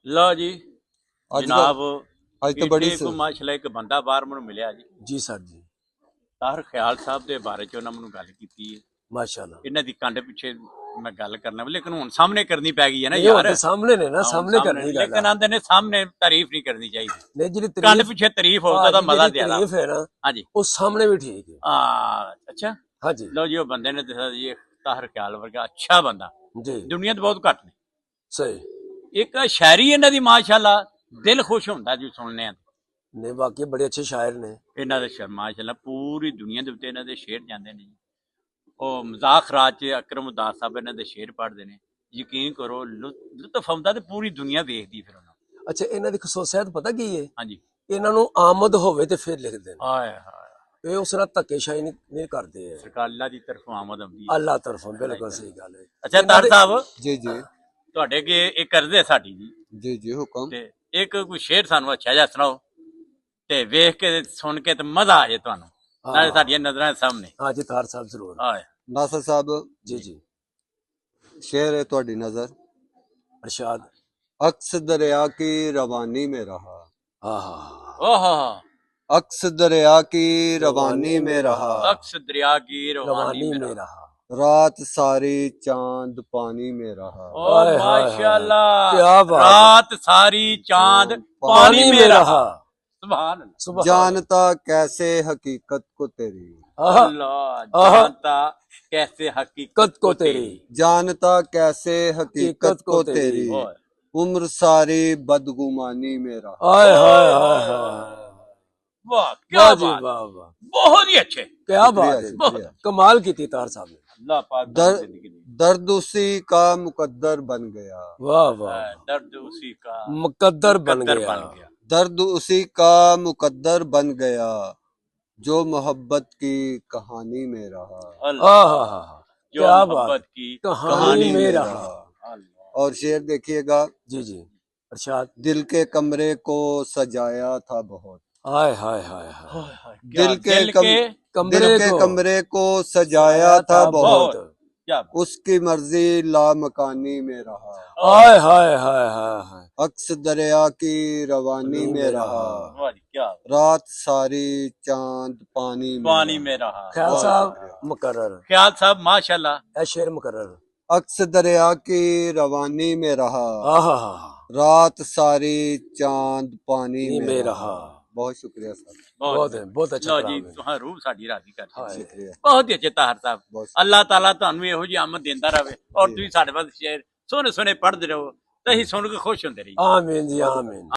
लो जी जनाब ਅੱਜ ਤਾਂ ਬੜੀ माशाल्लाह एक बंदा बाहर मैनू मिलिया जी जी सर जी ताहिर ख्याल साहब के बारे च उन्होंने मैनू गल की है माशाल्लाह इन्हां दी कंड पिछे मैं गल करना लेकिन हुण सामने करनी पै गई है ना नहीं, यार वो तो सामने ने ना हाँ, सामने सामने करनी लेकिन गल आंदे ने सामने तारीफ नहीं करनी चाहिए नहीं जी कंड तारीफ पिछे तारीफ हो तो मजा ज्यादा तारीफ है ना हाँ जी वो सामने भी ठीक है अच्छा हाँ जी लो जी वो बंदे ने दसा जी ताहिर ख्याल वर्गा अच्छा बंदा जी दुनिया तो बहुत घट ने सही एक शायरी इन्हां दी माशाल्लाह दिल खुश होंदा जी सुनने नहीं बाकी बड़े अच्छे शायर ने इन्हां दे माशाल्लाह पूरी दुनिया दे उत्ते इन्हां दे शेर जांदे ने ਉਹ ਮਜ਼ਾਕ ਰਾਜ ਚ ਅਕਰਮ ਉਦਾਸ ਸਾਹਿਬ ਇਹਨਾਂ ਦੇ ਸ਼ੇਰ ਪੜ੍ਹਦੇ ਨੇ ਯਕੀਨ ਕਰੋ ਲੁਤਫ ਆਉਂਦਾ ਤੇ ਪੂਰੀ ਦੁਨੀਆ ਵੇਖਦੀ ਫਿਰ ਉਹਨਾਂ ਅੱਛਾ ਇਹਨਾਂ ਦੀ ਖਸੂਸੀਅਤ ਪਤਾ ਕੀ ਹੈ ਹਾਂਜੀ ਇਹਨਾਂ ਨੂੰ ਆਮਦ ਹੋਵੇ ਤੇ ਫਿਰ ਲਿਖਦੇ ਨੇ ਹਾਏ ਹਾਏ ਇਹ ਉਸ ਨਾਲ ਧੱਕੇਸ਼ਾਹੀ ਨਹੀਂ ਕਰਦੇ ਹੈ ਸਰਕਾਰ ਅੱਲਾ ਦੀ ਤਰਫੋਂ ਆਮਦ ਆਉਂਦੀ ਹੈ ਅੱਲਾਹ ਤਰਫੋਂ ਬਿਲਕੁਲ ਸਹੀ ਗੱਲ ਹੈ ਅੱਛਾ ਤਾਰ ਸਾਹਿਬ ਜੀ ਜੀ ਤੁਹਾਡੇ ਅੱਗੇ ਇਹ ਕਰਦੇ ਸਾਡੀ ਜੀ ਜੀ ਜੀ ਹੁਕਮ ਤੇ ਇੱਕ ਕੋਈ ਸ਼ੇਰ ਸਾਨੂੰ ਅੱਛਾ ਜਿਹਾ ਸੁਣਾਓ ਤੇ ਵੇਖ ਕੇ ਸੁਣ ਕੇ ਤੇ ਮਜ਼ਾ ਆ ਜਾਏ ਤੁਹਾਨੂੰ ਨਾਲੇ ਸਾਡੀਆਂ ਨਜ਼ਰਾਂ ਦੇ ਸਾਹਮਣੇ हाँ जी तार साहब जरूर ਹਾਏ नासर साहब जी जी शेर है ਤੁਹਾਡੀ नजर अरशाद अक्स दरिया की रवानी में रहा हाँ हाँ ਓਹ अक्स दरिया की रवानी में रहा अक्स दरिया की रवानी रवानी में में रहा रहा रात सारी चांद पानी में रहा ओ हाय, हाय, हाय। माशाल्लाह क्या बात है। रात सारी चांद पानी में रहा सुभान अल्लाह सुबह जानता कैसे हकीकत को तेरी अल्लाह जानता कैसे हकीकत को तेरी जानता कैसे हकीकत को तेरी ओए, उम्र सारी बदगुमानी में रहा हाय हाय हाय हाय वाह क्या वाह जी बात वाह वाह बहुत ही अच्छे क्या बात है शुक्रिया। कमाल की थी तार साहब ने अल्लाह पाक दर- जिंदगी दी दर्द उसी का मुकद्दर बन गया वाह वाह दर्द उसी का मुकद्दर बन मुकद्दर गया बन गया दर्द उसी का मुकद्दर बन गया जो मोहब्बत की कहानी में रहा अल्लाह हाँ हाँ हाँ जो क्या बात मोहब्बत की कहानी में रहा अल्लाह और शेर देखिएगा जी जी अरशाद दिल के कमरे को सजाया था बहुत हाय हाय हाय हाय हाय, हाय, क्या दिल के दिल के कमरे दिल के को कमरे को सजाया था बहुत बहुत क्या उसकी मर्जी लामकानी में रहा हाय हाय हाय हाय हाय अक्स दरिया की रवानी में रहा वाह जी, क्या रात सारी चांद पानी में रहा ख्याल बहुत साहब मुकर्रर ख्याल साहब माशाल्लाह ए शेर मुकर्रर अक्स दरिया की रवानी में रहा हाँ हाँ हाँ रात सारी चांद पानी में में रहा रहा बहुत शुक्रिया सर बहुत है बहुत अच्छा लो जी कलाम है तुहां रूह साडी राजी कर हाँ शुक्रिया बहुत ही अच्छे ताहर साहब बहुत अल्लाह ताला ਤੁਹਾਨੂੰ ਇਹੋ ਜਿਹੀ ਆਮਦ ਦਿੰਦਾ ਰਹੇ ਔਰ ਤੁਸੀਂ ਸਾਡੇ ਵਾਸਤੇ ਸ਼ੇਰ ਸੋਹਣੇ ਸੋਹਣੇ ਪੜ੍ਹਦੇ ਰਹੋ ਤੇ ਅਸੀਂ ਸੁਣ ਕੇ ਖੁਸ਼ ਹੁੰਦੇ ਰਹੀਏ आमीन जी आमीन